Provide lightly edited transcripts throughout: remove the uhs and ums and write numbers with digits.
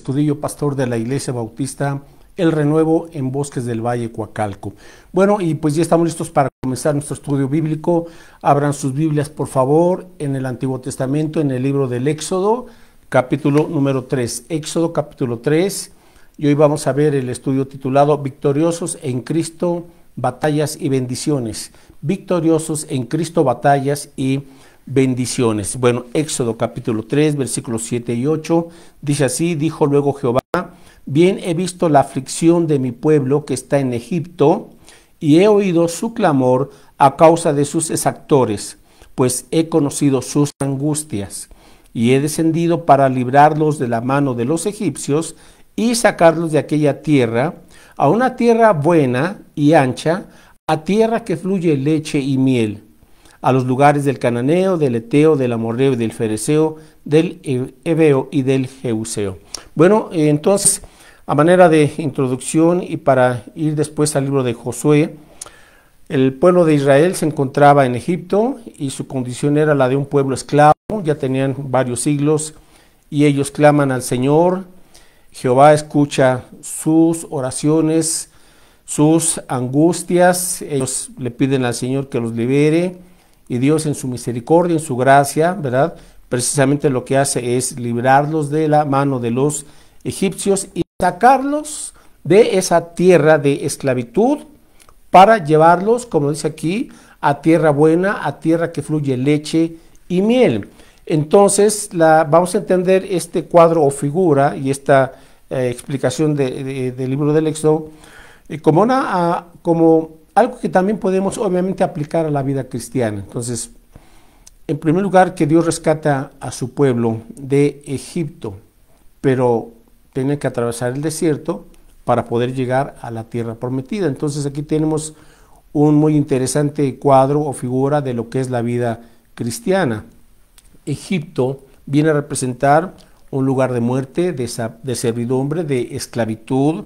Estudillo, pastor de la Iglesia Bautista El Renuevo en Bosques del Valle, Coacalco. Bueno, y pues ya estamos listos para comenzar nuestro estudio bíblico. Abran sus Biblias, por favor, en el Antiguo Testamento, en el libro del Éxodo, capítulo número 3. Éxodo, capítulo 3. Y hoy vamos a ver el estudio titulado Victoriosos en Cristo, batallas y bendiciones. Victoriosos en Cristo, batallas y bendiciones. Bueno, Éxodo capítulo 3, versículos 7 y 8, dice así: dijo luego Jehová, bien he visto la aflicción de mi pueblo que está en Egipto, y he oído su clamor a causa de sus exactores, pues he conocido sus angustias, y he descendido para librarlos de la mano de los egipcios, y sacarlos de aquella tierra, a una tierra buena y ancha, a tierra que fluye leche y miel, a los lugares del cananeo, del eteo, del amorreo, del fereceo, del heveo y del jebuseo. Bueno, entonces, a manera de introducción y para ir después al libro de Josué, el pueblo de Israel se encontraba en Egipto y su condición era la de un pueblo esclavo, ya tenían varios siglos y ellos claman al Señor. Jehová escucha sus oraciones, sus angustias, ellos le piden al Señor que los libere. Y Dios en su misericordia, en su gracia, ¿verdad? Precisamente lo que hace es librarlos de la mano de los egipcios y sacarlos de esa tierra de esclavitud para llevarlos, como dice aquí, a tierra buena, a tierra que fluye leche y miel. Entonces, vamos a entender este cuadro o figura y esta explicación del libro del Éxodo como algo que también podemos obviamente aplicar a la vida cristiana. Entonces, en primer lugar, que Dios rescata a su pueblo de Egipto, pero tiene que atravesar el desierto para poder llegar a la tierra prometida. Entonces aquí tenemos un muy interesante cuadro o figura de lo que es la vida cristiana. Egipto viene a representar un lugar de muerte, de servidumbre, de esclavitud,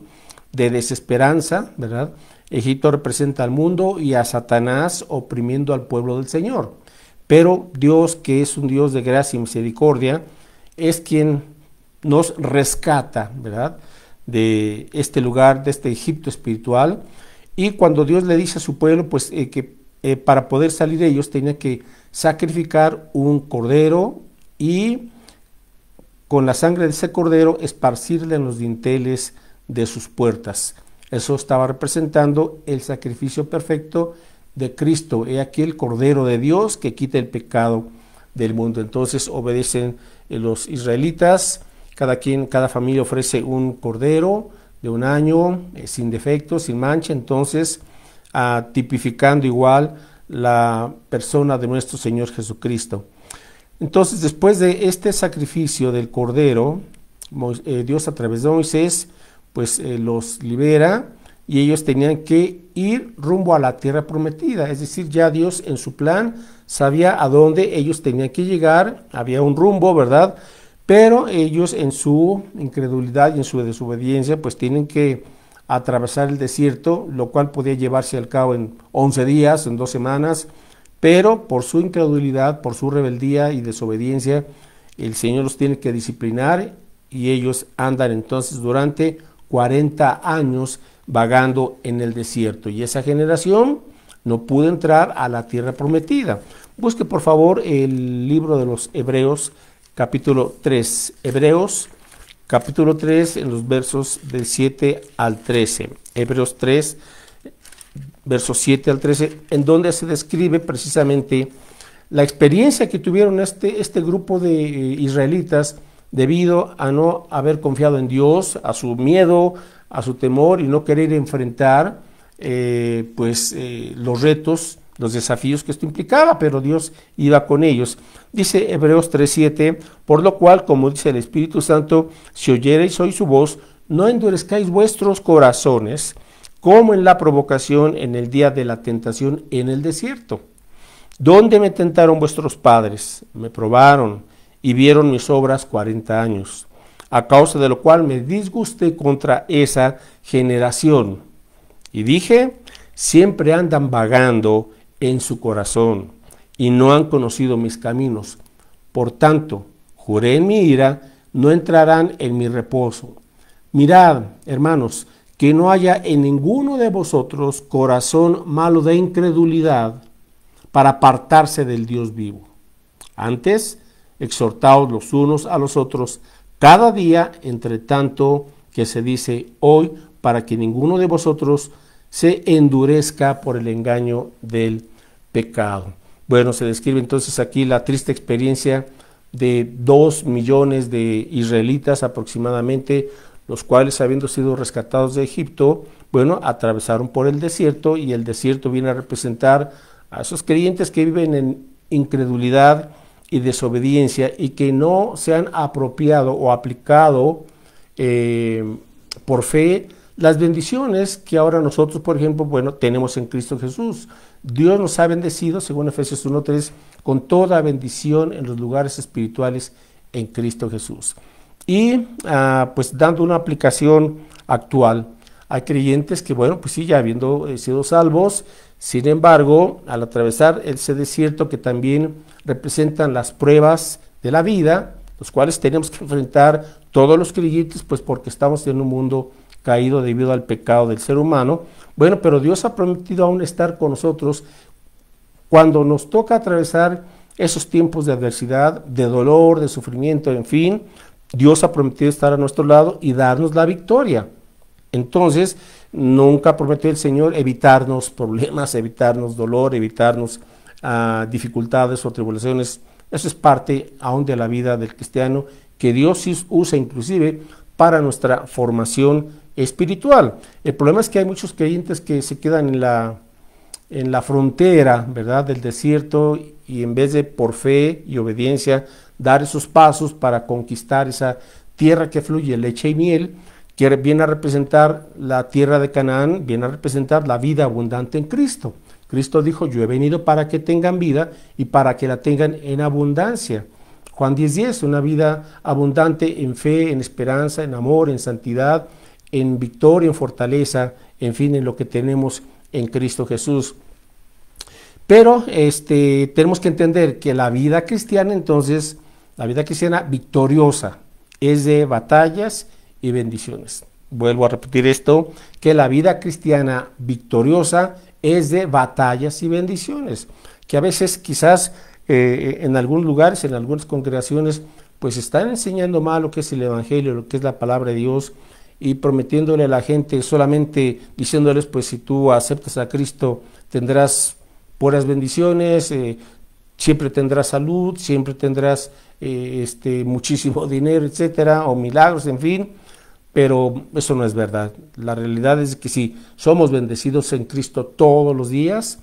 de desesperanza, ¿verdad? Egipto representa al mundo y a Satanás oprimiendo al pueblo del Señor. Pero Dios, que es un Dios de gracia y misericordia, es quien nos rescata, ¿verdad?, de este lugar, de este Egipto espiritual. Y cuando Dios le dice a su pueblo, pues que para poder salir ellos tenía que sacrificar un cordero y con la sangre de ese cordero esparcirle en los dinteles de sus puertas. Eso estaba representando el sacrificio perfecto de Cristo. He aquí el Cordero de Dios que quita el pecado del mundo. Entonces obedecen los israelitas, cada familia ofrece un cordero de un año, sin defecto, sin mancha, entonces tipificando igual la persona de nuestro Señor Jesucristo. Entonces, después de este sacrificio del cordero, Dios a través de Moisés pues los libera y ellos tenían que ir rumbo a la tierra prometida, es decir, ya Dios en su plan sabía a dónde ellos tenían que llegar, había un rumbo, ¿verdad? Pero ellos en su incredulidad y en su desobediencia pues tienen que atravesar el desierto, lo cual podía llevarse al cabo en 11 días, en 2 semanas, pero por su incredulidad, por su rebeldía y desobediencia, el Señor los tiene que disciplinar y ellos andan entonces durante 40 años vagando en el desierto, y esa generación no pudo entrar a la tierra prometida. Busque por favor el libro de los Hebreos, capítulo 3. Hebreos, capítulo 3, en los versos del 7 al 13. Hebreos 3, versos 7 al 13, en donde se describe precisamente la experiencia que tuvieron este grupo de israelitas debido a no haber confiado en Dios, a su miedo, a su temor y no querer enfrentar los retos, los desafíos que esto implicaba, pero Dios iba con ellos. Dice Hebreos 3:7, por lo cual, como dice el Espíritu Santo, si oyereis hoy su voz, no endurezcáis vuestros corazones, como en la provocación en el día de la tentación en el desierto, donde me tentaron vuestros padres, me probaron y vieron mis obras 40 años, a causa de lo cual me disgusté contra esa generación. Y dije, siempre andan vagando en su corazón, y no han conocido mis caminos. Por tanto, juré en mi ira, no entrarán en mi reposo. Mirad, hermanos, que no haya en ninguno de vosotros corazón malo de incredulidad para apartarse del Dios vivo. Antes, exhortaos los unos a los otros cada día, entre tanto que se dice hoy, para que ninguno de vosotros se endurezca por el engaño del pecado. Bueno, se describe entonces aquí la triste experiencia de 2 millones de israelitas aproximadamente, los cuales, habiendo sido rescatados de Egipto, bueno, atravesaron por el desierto, y el desierto viene a representar a esos creyentes que viven en incredulidad y desobediencia y que no se han apropiado o aplicado por fe las bendiciones que ahora nosotros, por ejemplo, bueno, tenemos en Cristo Jesús. Dios nos ha bendecido, según Efesios 1:3, con toda bendición en los lugares espirituales en Cristo Jesús. Y pues dando una aplicación actual, hay creyentes que, bueno, pues sí, ya habiendo sido salvos, sin embargo, al atravesar ese desierto que también representan las pruebas de la vida, los cuales tenemos que enfrentar todos los creyentes, pues porque estamos en un mundo caído debido al pecado del ser humano. Bueno, pero Dios ha prometido aún estar con nosotros cuando nos toca atravesar esos tiempos de adversidad, de dolor, de sufrimiento, en fin. Dios ha prometido estar a nuestro lado y darnos la victoria. Entonces, nunca prometió el Señor evitarnos problemas, evitarnos dolor, evitarnos dificultades o tribulaciones. Eso es parte aún de la vida del cristiano, que Dios usa inclusive para nuestra formación espiritual. El problema es que hay muchos creyentes que se quedan en la frontera, ¿verdad?, del desierto, y en vez de por fe y obediencia dar esos pasos para conquistar esa tierra que fluye leche y miel, que viene a representar la tierra de Canaán, viene a representar la vida abundante en Cristo. Cristo dijo: yo he venido para que tengan vida y para que la tengan en abundancia. Juan 10:10, una vida abundante en fe, en esperanza, en amor, en santidad, en victoria, en fortaleza, en fin, en lo que tenemos en Cristo Jesús. Pero tenemos que entender que la vida cristiana, entonces, la vida cristiana victoriosa, es de batallas y bendiciones. Vuelvo a repetir esto, que la vida cristiana victoriosa es de batallas y bendiciones, que a veces quizás en algunos lugares, en algunas congregaciones, pues están enseñando mal lo que es el Evangelio, lo que es la palabra de Dios, y prometiéndole a la gente, solamente diciéndoles, pues si tú aceptas a Cristo tendrás puras bendiciones, siempre tendrás salud, siempre tendrás muchísimo dinero, etcétera, o milagros, en fin. Pero eso no es verdad. La realidad es que sí, somos bendecidos en Cristo todos los días,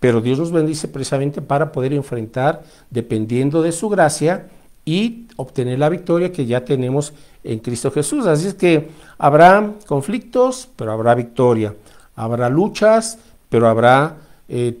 pero Dios nos bendice precisamente para poder enfrentar, dependiendo de su gracia, y obtener la victoria que ya tenemos en Cristo Jesús. Así es que habrá conflictos, pero habrá victoria. Habrá luchas, pero habrá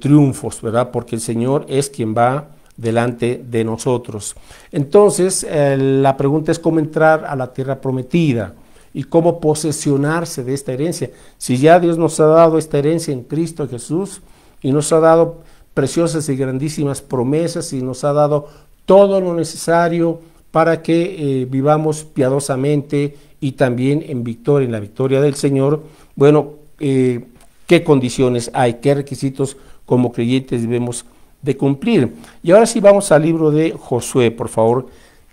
triunfos, ¿verdad? Porque el Señor es quien va delante de nosotros. Entonces, la pregunta es cómo entrar a la tierra prometida y cómo posesionarse de esta herencia. Si ya Dios nos ha dado esta herencia en Cristo Jesús y nos ha dado preciosas y grandísimas promesas y nos ha dado todo lo necesario para que vivamos piadosamente y también en victoria, en la victoria del Señor, bueno, qué condiciones hay, qué requisitos como creyentes debemos de cumplir. Y ahora sí vamos al libro de Josué, por favor,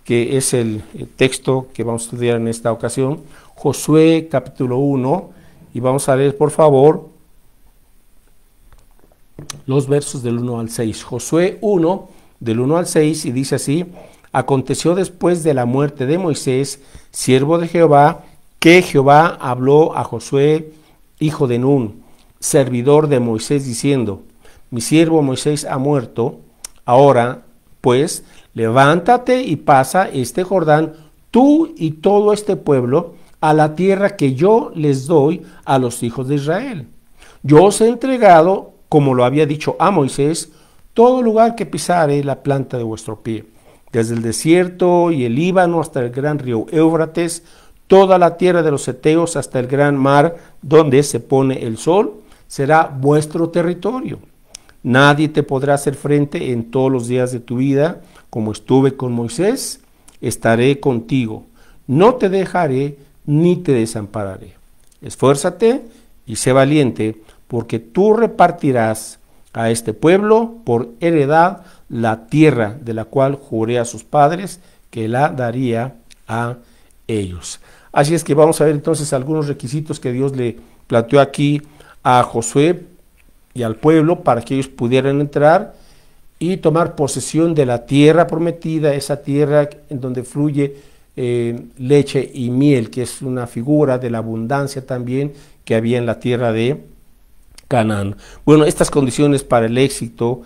que es el texto que vamos a estudiar en esta ocasión. Josué capítulo 1, y vamos a leer, por favor, los versos del 1 al 6. Josué 1, del 1 al 6, y dice así: aconteció después de la muerte de Moisés, siervo de Jehová, que Jehová habló a Josué, hijo de Nun, servidor de Moisés, diciendo: mi siervo Moisés ha muerto, ahora pues levántate y pasa este Jordán, tú y todo este pueblo, a la tierra que yo les doy a los hijos de Israel. Yo os he entregado, como lo había dicho a Moisés, todo lugar que pisare la planta de vuestro pie, desde el desierto y el Líbano hasta el gran río Éufrates, toda la tierra de los heteos hasta el gran mar donde se pone el sol, será vuestro territorio. Nadie te podrá hacer frente en todos los días de tu vida. Como estuve con Moisés, estaré contigo. no te dejaré ni te desampararé. Esfuérzate y sé valiente, porque tú repartirás a este pueblo por heredad la tierra de la cual juré a sus padres que la daría a ellos. Así es que vamos a ver entonces algunos requisitos que Dios le planteó aquí a Josué y al pueblo para que ellos pudieran entrar y tomar posesión de la tierra prometida, esa tierra en donde fluye leche y miel, que es una figura de la abundancia también que había en la tierra de Canaán. Bueno, estas condiciones para el éxito,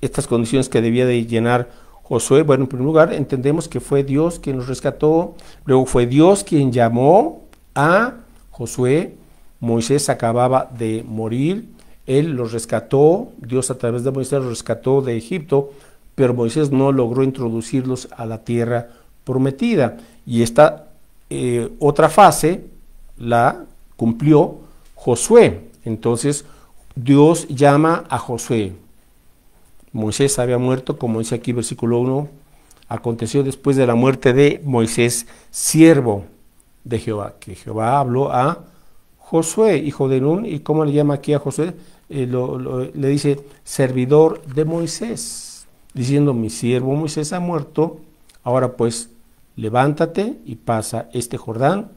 estas condiciones que debía de llenar Josué, bueno, en primer lugar entendemos que fue Dios quien los rescató, luego fue Dios quien llamó a Josué. Moisés acababa de morir, él los rescató, Dios a través de Moisés los rescató de Egipto, pero Moisés no logró introducirlos a la tierra prometida. Y esta otra fase la cumplió Josué. Entonces Dios llama a Josué. Moisés había muerto, como dice aquí versículo 1, aconteció después de la muerte de Moisés, siervo de Jehová, que Jehová habló a Josué, hijo de Nun. ¿Y cómo le llama aquí a Josué? Le dice servidor de Moisés, diciendo: mi siervo Moisés ha muerto, ahora pues levántate y pasa este Jordán,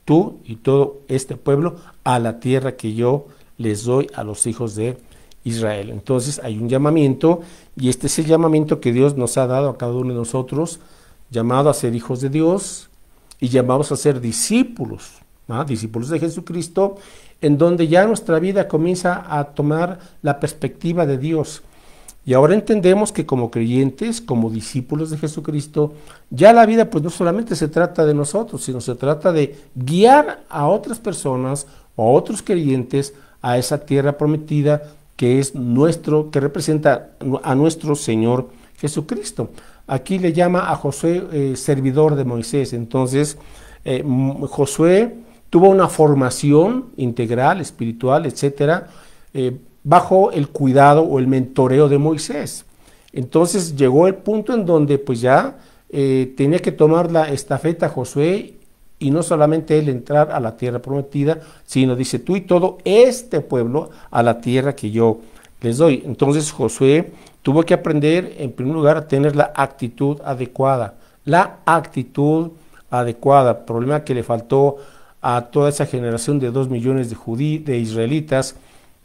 tú y todo este pueblo, a la tierra que yo les doy a los hijos de Israel. Entonces hay un llamamiento, y este es el llamamiento que Dios nos ha dado a cada uno de nosotros, llamado a ser hijos de Dios y llamados a ser discípulos, discípulos de Jesucristo, en donde ya nuestra vida comienza a tomar la perspectiva de Dios. Y ahora entendemos que como creyentes, como discípulos de Jesucristo, ya la vida pues no solamente se trata de nosotros, sino se trata de guiar a otras personas o a otros creyentes a esa tierra prometida que es nuestro, que representa a nuestro Señor Jesucristo. Aquí le llama a Josué servidor de Moisés. Entonces Josué tuvo una formación integral, espiritual, etcétera, bajo el cuidado o el mentoreo de Moisés. Entonces llegó el punto en donde pues ya tenía que tomar la estafeta Josué, y no solamente él entrar a la tierra prometida, sino dice: tú y todo este pueblo a la tierra que yo les doy. Entonces Josué tuvo que aprender en primer lugar a tener la actitud adecuada, problema que le faltó a toda esa generación de 2 millones de israelitas,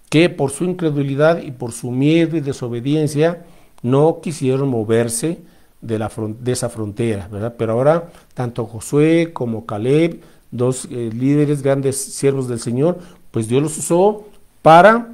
que por su incredulidad y por su miedo y desobediencia no quisieron moverse de esa frontera, ¿verdad? Pero ahora tanto Josué como Caleb, dos líderes, grandes siervos del Señor, pues Dios los usó para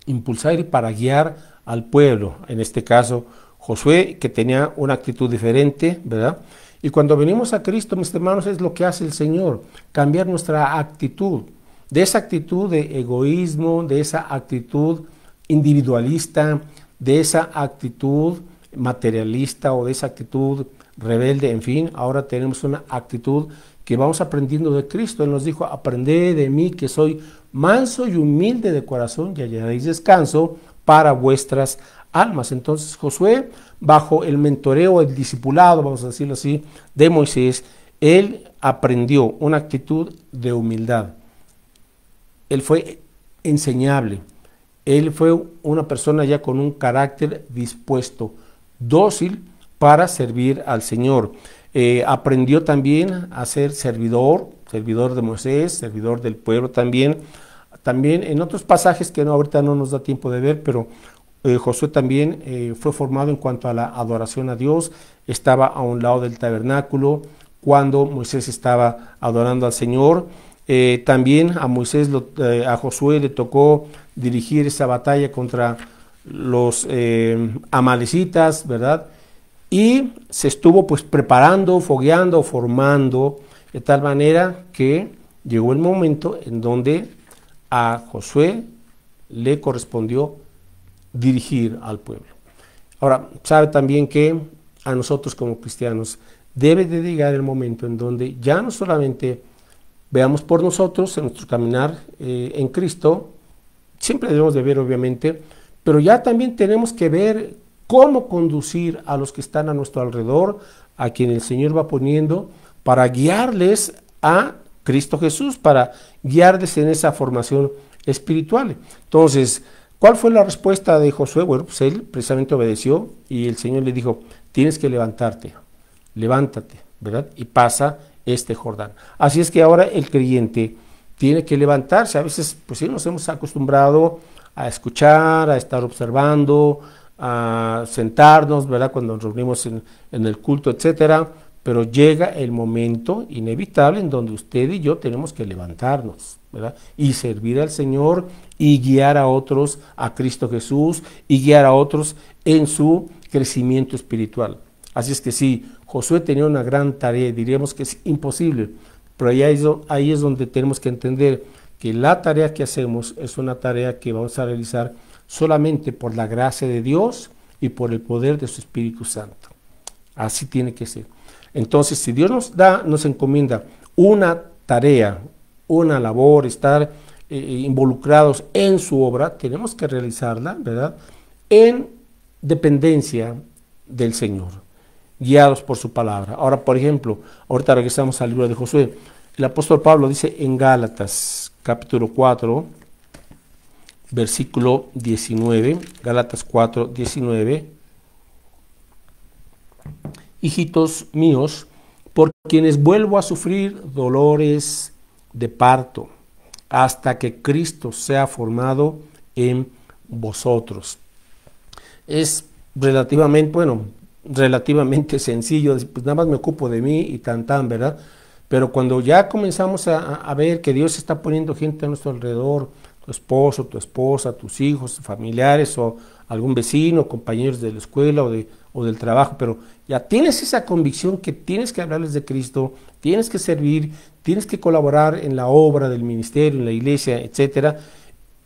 impulsar y para guiar al pueblo. En este caso Josué, que tenía una actitud diferente, ¿verdad? Y cuando venimos a Cristo, mis hermanos, es lo que hace el Señor, cambiar nuestra actitud, de esa actitud de egoísmo, de esa actitud individualista, de esa actitud materialista o de esa actitud rebelde. En fin, ahora tenemos una actitud que vamos aprendiendo de Cristo. Él nos dijo: aprended de mí, que soy manso y humilde de corazón, y hallaréis descanso para vuestras almas. Entonces Josué, bajo el mentoreo, el discipulado, vamos a decirlo así, de Moisés, él aprendió una actitud de humildad. Él fue enseñable, él fue una persona ya con un carácter dispuesto, dócil para servir al Señor. Aprendió también a ser servidor de Moisés, servidor del pueblo también. También en otros pasajes que ahorita no nos da tiempo de ver, pero Josué también fue formado en cuanto a la adoración a Dios. Estaba a un lado del tabernáculo cuando Moisés estaba adorando al Señor. También a Josué le tocó dirigir esa batalla contra los amalecitas, ¿verdad? Y se estuvo pues preparando, fogueando, formando, de tal manera que llegó el momento en donde a Josué le correspondió dirigir al pueblo. Ahora, sabe también que a nosotros como cristianos debe de llegar el momento en donde ya no solamente veamos por nosotros en nuestro caminar en Cristo, siempre debemos de ver obviamente, pero ya también tenemos que ver cómo conducir a los que están a nuestro alrededor, a quien el Señor va poniendo, para guiarles a Cristo Jesús, para guiarles en esa formación espiritual. Entonces, ¿cuál fue la respuesta de Josué? Bueno, pues él precisamente obedeció y el Señor le dijo, tienes que levantarte, levántate, ¿verdad? Y pasa este Jordán. Así es que ahora el creyente tiene que levantarse. A veces, pues sí, nos hemos acostumbrado a escuchar, a estar observando, a sentarnos, ¿verdad? Cuando nos reunimos en el culto, etcétera. Pero llega el momento inevitable en donde usted y yo tenemos que levantarnos, ¿verdad? Y servir al Señor y guiar a otros a Cristo Jesús y guiar a otros en su crecimiento espiritual. Así es que sí, Josué tenía una gran tarea, diríamos que es imposible, pero ahí es donde tenemos que entender que la tarea que hacemos es una tarea que vamos a realizar solamente por la gracia de Dios y por el poder de su Espíritu Santo. Así tiene que ser. Entonces, si Dios nos encomienda una tarea, una labor, estar involucrados en su obra, tenemos que realizarla, ¿verdad? En dependencia del Señor, guiados por su palabra. Ahora, por ejemplo, ahorita regresamos al libro de Josué. El apóstol Pablo dice en Gálatas, capítulo 4, versículo 19, Gálatas 4, 19, hijitos míos, por quienes vuelvo a sufrir dolores de parto, hasta que Cristo sea formado en vosotros. Es relativamente sencillo, pues nada más me ocupo de mí y tan, ¿verdad? Pero cuando ya comenzamos a ver que Dios está poniendo gente a nuestro alrededor, tu esposo, tu esposa, tus hijos, familiares o algún vecino, compañeros de la escuela o del trabajo, pero ya tienes esa convicción que tienes que hablarles de Cristo, tienes que servir, tienes que colaborar en la obra del ministerio, en la iglesia, etcétera.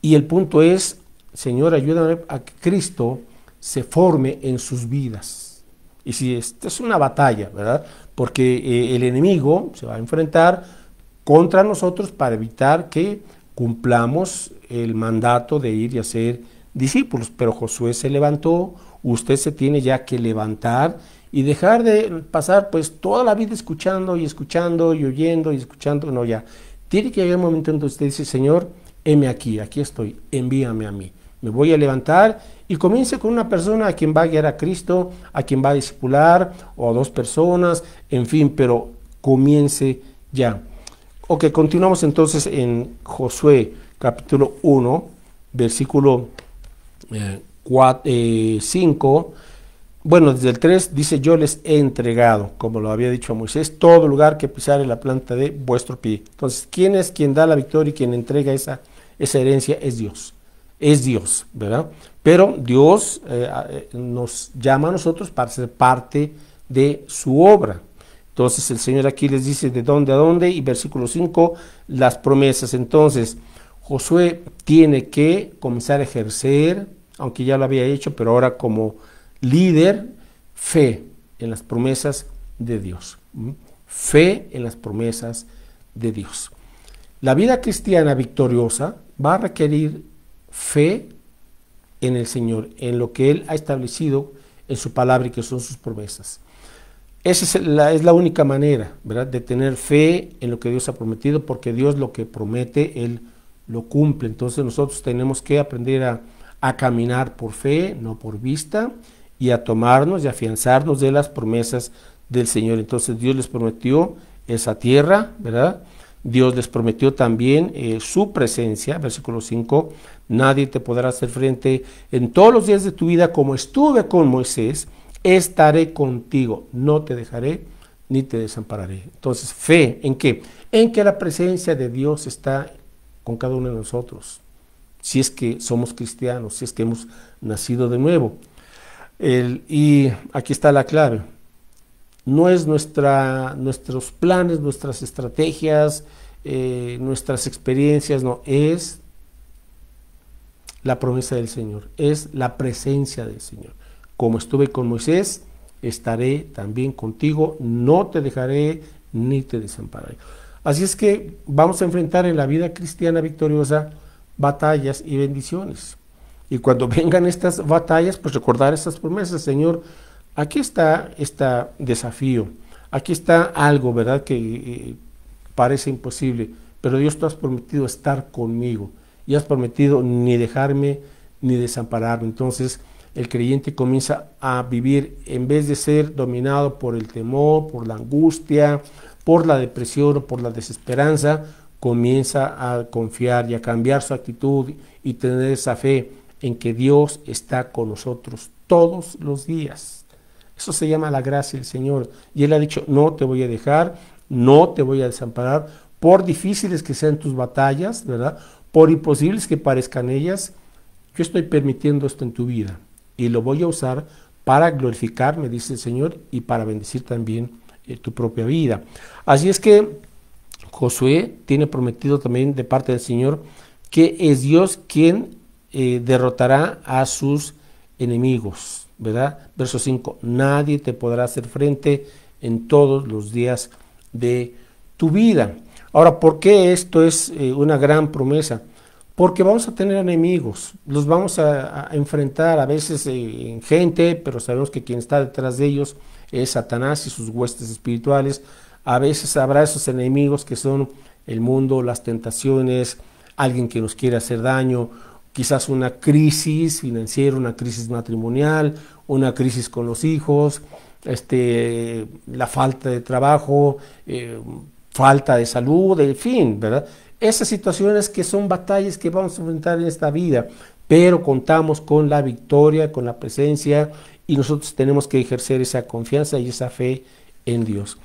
Y el punto es, Señor, ayúdame a que Cristo se forme en sus vidas. Y si esta es una batalla, ¿verdad? Porque el enemigo se va a enfrentar contra nosotros para evitar que cumplamos el mandato de ir y hacer discípulos. Pero Josué se levantó, usted se tiene ya que levantar y dejar de pasar pues toda la vida escuchando y oyendo y escuchando. No, ya tiene que llegar un momento en donde usted dice, Señor, heme aquí estoy, envíame a mí. Me voy a levantar y comience con una persona a quien va a guiar a Cristo, a quien va a discipular, o a dos personas, en fin, pero comience ya. Ok, continuamos entonces en Josué capítulo 1, versículo 5. Bueno, desde el 3 dice, yo les he entregado, como lo había dicho a Moisés, todo lugar que pisare la planta de vuestro pie. Entonces, ¿quién es quien da la victoria y quien entrega esa herencia? Es Dios. Es Dios, ¿verdad? Pero Dios nos llama a nosotros para ser parte de su obra. Entonces el Señor aquí les dice de dónde a dónde, y versículo 5, las promesas. Entonces Josué tiene que comenzar a ejercer, aunque ya lo había hecho, pero ahora como líder, fe en las promesas de Dios. Fe en las promesas de Dios. La vida cristiana victoriosa va a requerir fe en el Señor, en lo que Él ha establecido en su palabra y que son sus promesas. Esa es la única manera, ¿verdad?, de tener fe en lo que Dios ha prometido, porque Dios lo que promete, Él lo cumple. Entonces nosotros tenemos que aprender a caminar por fe, no por vista, y a tomarnos y afianzarnos de las promesas del Señor. Entonces Dios les prometió esa tierra, ¿verdad? Dios les prometió también su presencia, versículo 5, nadie te podrá hacer frente en todos los días de tu vida, como estuve con Moisés, estaré contigo, no te dejaré ni te desampararé. Entonces, fe, ¿en qué? En que la presencia de Dios está con cada uno de nosotros, si es que somos cristianos, si es que hemos nacido de nuevo. Y aquí está la clave. No es nuestros planes, nuestras estrategias, nuestras experiencias, no, es la promesa del Señor, es la presencia del Señor. Como estuve con Moisés, estaré también contigo, no te dejaré ni te desampararé. Así es que vamos a enfrentar en la vida cristiana victoriosa batallas y bendiciones. Y cuando vengan estas batallas, pues recordar estas promesas. Señor, aquí está este desafío, aquí está algo, ¿verdad? Que parece imposible, pero Dios, tú has prometido estar conmigo y has prometido ni dejarme ni desampararme. Entonces el creyente comienza a vivir, en vez de ser dominado por el temor, por la angustia, por la depresión o por la desesperanza, comienza a confiar y a cambiar su actitud y tener esa fe en que Dios está con nosotros todos los días. Eso se llama la gracia del Señor. Y Él ha dicho, no te voy a dejar, no te voy a desamparar, por difíciles que sean tus batallas, ¿verdad? Por imposibles que parezcan ellas, yo estoy permitiendo esto en tu vida y lo voy a usar para glorificarme, dice el Señor, y para bendecir también tu propia vida. Así es que Josué tiene prometido también de parte del Señor que es Dios quien derrotará a sus enemigos, ¿verdad? Verso 5, nadie te podrá hacer frente en todos los días de tu vida. Ahora, ¿por qué esto es una gran promesa? Porque vamos a tener enemigos, los vamos a enfrentar a veces en gente, pero sabemos que quien está detrás de ellos es Satanás y sus huestes espirituales. A veces habrá esos enemigos que son el mundo, las tentaciones, alguien que nos quiere hacer daño, quizás una crisis financiera, una crisis matrimonial, una crisis con los hijos, la falta de trabajo, falta de salud, en fin, ¿verdad? Esas situaciones que son batallas que vamos a enfrentar en esta vida, pero contamos con la victoria, con la presencia, y nosotros tenemos que ejercer esa confianza y esa fe en Dios.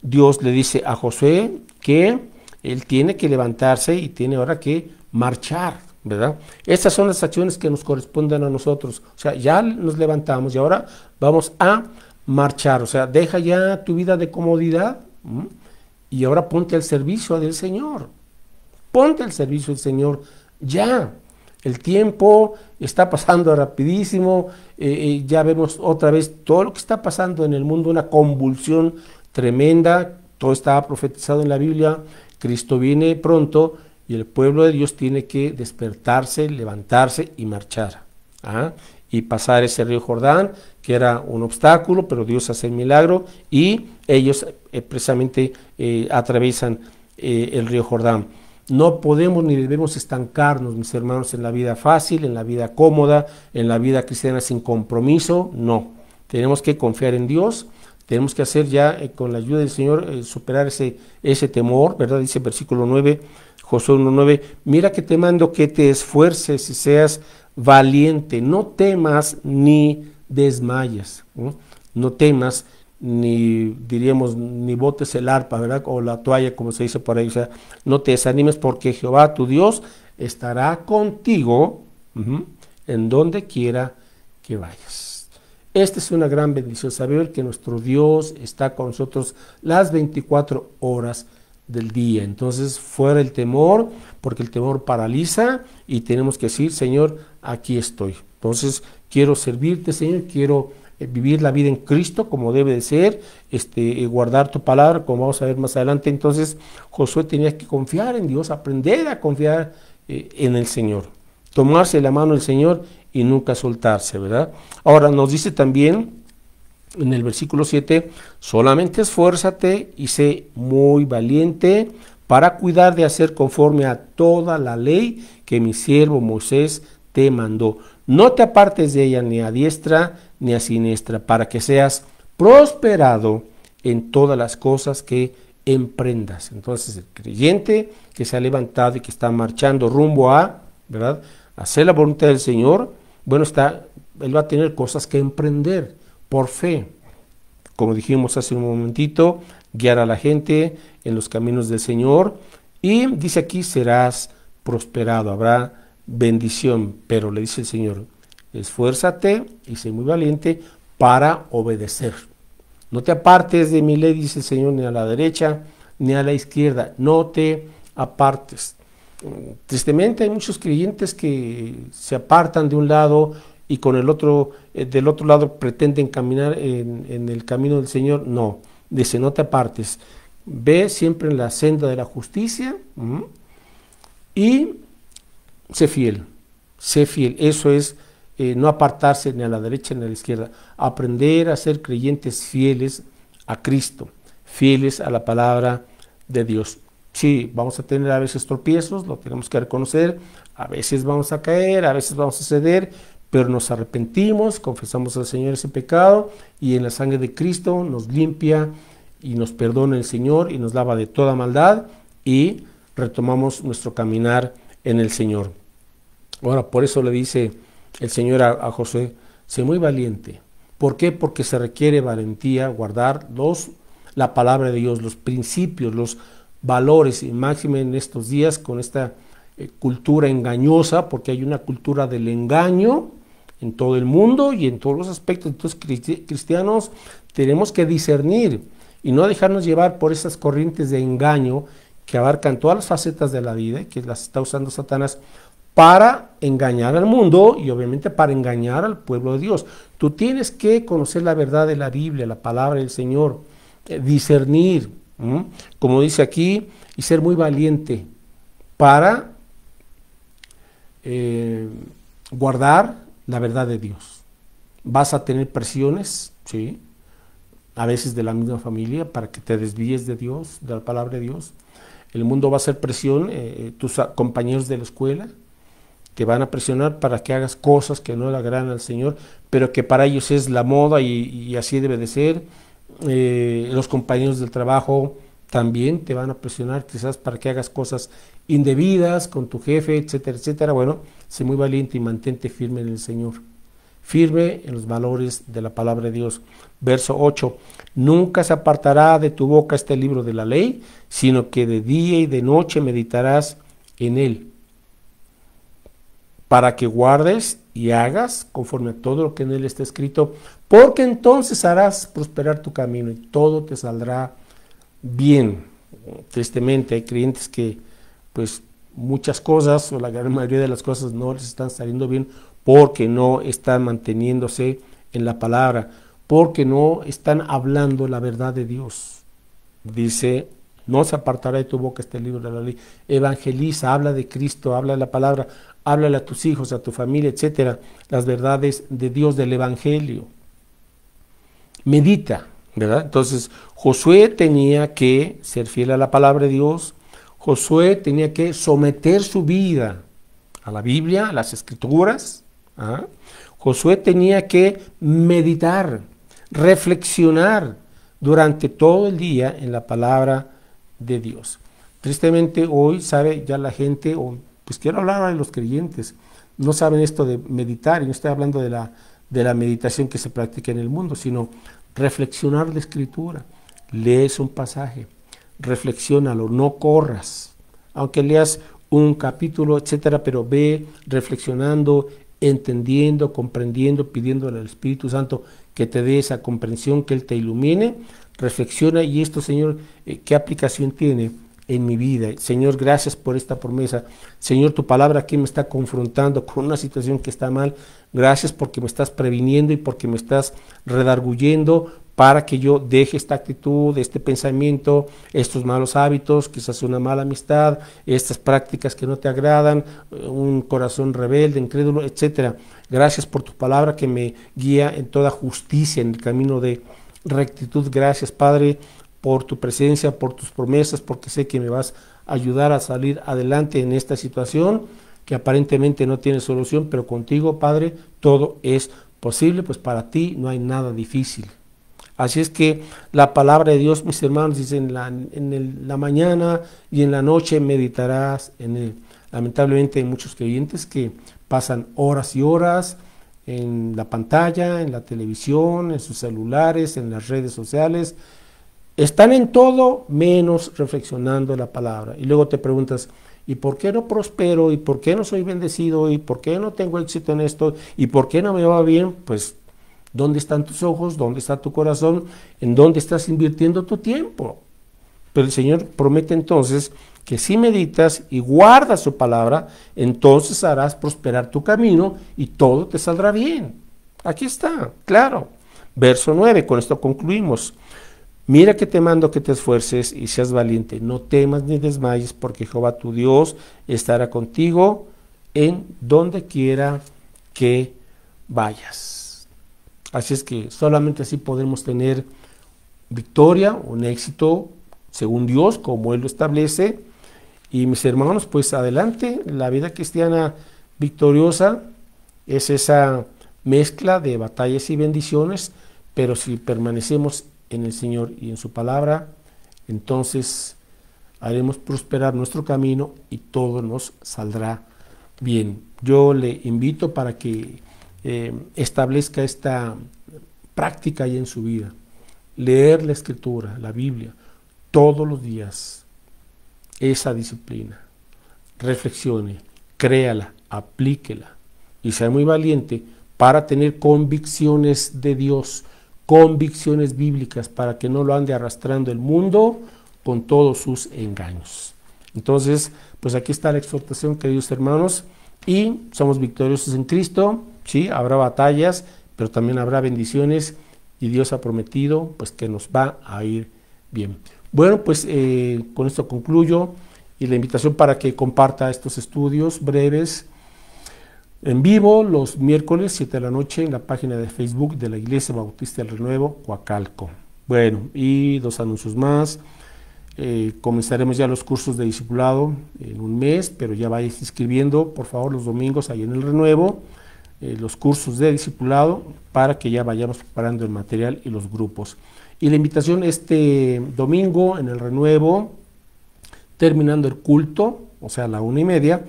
Dios le dice a Josué que él tiene que levantarse y tiene ahora que marchar, ¿verdad? Estas son las acciones que nos corresponden a nosotros. O sea, ya nos levantamos y ahora vamos a marchar. O sea, deja ya tu vida de comodidad y ahora ponte al servicio del Señor. Ponte al servicio del Señor ya. El tiempo está pasando rapidísimo, ya vemos otra vez todo lo que está pasando en el mundo, una convulsión tremenda, todo estaba profetizado en la Biblia, Cristo viene pronto y el pueblo de Dios tiene que despertarse, levantarse y marchar, y pasar ese río Jordán, que era un obstáculo, pero Dios hace el milagro y ellos precisamente atraviesan el río Jordán. No podemos ni debemos estancarnos, mis hermanos, en la vida fácil, en la vida cómoda, en la vida cristiana sin compromiso, no. Tenemos que confiar en Dios, tenemos que hacer ya con la ayuda del Señor superar ese temor, ¿verdad? Dice el versículo 9, Josué 1:9, mira que te mando que te esfuerces y seas valiente, no temas ni desmayes, no temas ni diríamos ni botes el arpa, ¿verdad? O la toalla, como se dice por ahí. O sea, no te desanimes porque Jehová tu Dios estará contigo en donde quiera que vayas. Esta es una gran bendición, saber que nuestro Dios está con nosotros las 24 horas del día. Entonces, fuera el temor, porque el temor paraliza y tenemos que decir, Señor, aquí estoy. Entonces, quiero servirte, Señor, quiero vivir la vida en Cristo como debe de ser, guardar tu palabra, como vamos a ver más adelante. Entonces Josué tenía que confiar en Dios, aprender a confiar en el Señor, tomarse la mano del Señor y nunca soltarse, ¿verdad? Ahora nos dice también en el versículo 7, solamente esfuérzate y sé muy valiente para cuidar de hacer conforme a toda la ley que mi siervo Moisés te mandó. No te apartes de ella ni a diestra ni a siniestra, para que seas prosperado en todas las cosas que emprendas. Entonces el creyente que se ha levantado y que está marchando rumbo a, ¿verdad?, hacer la voluntad del Señor, bueno, él va a tener cosas que emprender por fe. Como dijimos hace un momentito, guiar a la gente en los caminos del Señor, y dice aquí, serás prosperado, habrá bendición, pero le dice el Señor, esfuérzate y sé muy valiente para obedecer. No te apartes de mi ley, dice el Señor, ni a la derecha ni a la izquierda, no te apartes. Tristemente hay muchos creyentes que se apartan de un lado y con el otro, del otro lado pretenden caminar en el camino del Señor. No, dice, no te apartes, ve siempre en la senda de la justicia y sé fiel, eso es no apartarse ni a la derecha ni a la izquierda, aprender a ser creyentes fieles a Cristo, fieles a la palabra de Dios. Sí, vamos a tener a veces tropiezos, lo tenemos que reconocer, a veces vamos a caer, a veces vamos a ceder, pero nos arrepentimos, confesamos al Señor ese pecado y en la sangre de Cristo nos limpia y nos perdona el Señor y nos lava de toda maldad y retomamos nuestro caminar en el Señor. Ahora, por eso le dice el Señor a Josué, sé muy valiente. ¿Por qué? Porque se requiere valentía, guardar la palabra de Dios, los principios, los valores, y máxime en estos días con esta cultura engañosa, porque hay una cultura del engaño en todo el mundo y en todos los aspectos. Entonces, cristianos, tenemos que discernir y no dejarnos llevar por esas corrientes de engaño que abarcan todas las facetas de la vida, que las está usando Satanás para engañar al mundo y obviamente para engañar al pueblo de Dios. Tú tienes que conocer la verdad de la Biblia, la palabra del Señor, discernir, como dice aquí, y ser muy valiente para guardar la verdad de Dios. Vas a tener presiones, ¿sí? A veces de la misma familia, para que te desvíes de Dios, de la palabra de Dios. El mundo va a hacer presión, tus compañeros de la escuela te van a presionar para que hagas cosas que no le agradan al Señor, pero que para ellos es la moda y así debe de ser. Los compañeros del trabajo también te van a presionar quizás para que hagas cosas indebidas con tu jefe, etcétera, etcétera. Bueno, sé muy valiente y mantente firme en el Señor, firme en los valores de la palabra de Dios. Verso 8, nunca se apartará de tu boca este libro de la ley, sino que de día y de noche meditarás en él, para que guardes y hagas conforme a todo lo que en él está escrito, porque entonces harás prosperar tu camino y todo te saldrá bien. Tristemente hay creyentes que pues muchas cosas o la gran mayoría de las cosas no les están saliendo bien porque no están manteniéndose en la palabra, porque no están hablando la verdad de Dios. Dice, no se apartará de tu boca este libro de la ley. Evangeliza, habla de Cristo, habla de la palabra, háblale a tus hijos, a tu familia, etcétera, las verdades de Dios, del Evangelio. Medita, ¿verdad? Entonces, Josué tenía que ser fiel a la palabra de Dios. Josué tenía que someter su vida a la Biblia, a las Escrituras. Josué tenía que meditar, reflexionar durante todo el día en la palabra de Dios. Tristemente hoy, sabe, ya la gente, pues quiero hablar de los creyentes, no saben esto de meditar, y no estoy hablando de la meditación que se practica en el mundo, sino reflexionar la Escritura. Lees un pasaje, reflexiónalo, no corras, aunque leas un capítulo, etcétera, pero ve reflexionando, entendiendo, comprendiendo, pidiéndole al Espíritu Santo que te dé esa comprensión, que Él te ilumine. Reflexiona, y esto, Señor, ¿qué aplicación tiene en mi vida? Señor, gracias por esta promesa. Señor, tu palabra aquí me está confrontando con una situación que está mal. Gracias porque me estás previniendo y porque me estás redarguyendo para que yo deje esta actitud, este pensamiento, estos malos hábitos, quizás una mala amistad, estas prácticas que no te agradan, un corazón rebelde, incrédulo, etcétera. Gracias por tu palabra que me guía en toda justicia, en el camino de rectitud. Gracias, Padre, por tu presencia, por tus promesas, porque sé que me vas a ayudar a salir adelante en esta situación que aparentemente no tiene solución, pero contigo, Padre, todo es posible, pues para ti no hay nada difícil. Así es que la palabra de Dios, mis hermanos, dice en la mañana y en la noche meditarás en él. Lamentablemente hay muchos creyentes que pasan horas y horas en la pantalla, en la televisión, en sus celulares, en las redes sociales. Están en todo menos reflexionando la palabra. Y luego te preguntas, ¿y por qué no prospero? ¿Y por qué no soy bendecido? ¿Y por qué no tengo éxito en esto? ¿Y por qué no me va bien? Pues, ¿dónde están tus ojos? ¿Dónde está tu corazón? ¿En dónde estás invirtiendo tu tiempo? Pero el Señor promete entonces que si meditas y guardas su palabra, entonces harás prosperar tu camino y todo te saldrá bien. Aquí está, claro. Verso 9, con esto concluimos. Mira que te mando que te esfuerces y seas valiente, no temas ni desmayes, porque Jehová tu Dios estará contigo en donde quiera que vayas. Así es que solamente así podremos tener victoria, un éxito según Dios, como Él lo establece. Y mis hermanos, pues adelante, la vida cristiana victoriosa es esa mezcla de batallas y bendiciones, pero si permanecemos en el Señor y en su palabra, entonces haremos prosperar nuestro camino y todo nos saldrá bien. Yo le invito para que establezca esta práctica ahí en su vida. Leer la Escritura, la Biblia, todos los días. Esa disciplina. Reflexione, créala, aplíquela y sea muy valiente para tener convicciones de Dios, convicciones bíblicas, para que no lo ande arrastrando el mundo con todos sus engaños. Entonces, pues aquí está la exhortación, queridos hermanos, y somos victoriosos en Cristo. Sí, habrá batallas, pero también habrá bendiciones, y Dios ha prometido pues que nos va a ir bien. Bueno, pues con esto concluyo, y la invitación para que comparta estos estudios breves en vivo los miércoles 7 de la noche en la página de Facebook de la Iglesia Bautista del Renuevo, Coacalco. Bueno, y 2 anuncios más. Comenzaremos ya los cursos de discipulado en un mes, pero ya vayáis inscribiendo, por favor, los domingos ahí en el Renuevo, los cursos de discipulado, para que ya vayamos preparando el material y los grupos. Y la invitación este domingo en el Renuevo, terminando el culto, o sea, a la 1:30,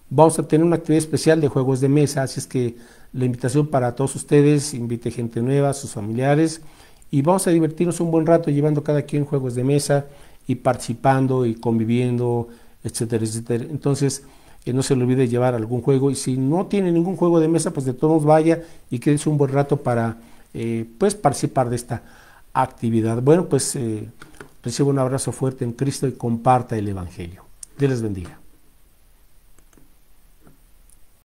vamos a tener una actividad especial de juegos de mesa, así es que la invitación para todos ustedes, invite gente nueva, sus familiares, y vamos a divertirnos un buen rato llevando cada quien juegos de mesa y participando y conviviendo, etcétera, etcétera. Entonces, no se le olvide llevar algún juego, y si no tiene ningún juego de mesa, pues de todos vaya y quédese un buen rato para pues participar de esta actividad. Bueno, pues reciba un abrazo fuerte en Cristo y comparta el Evangelio. Dios les bendiga.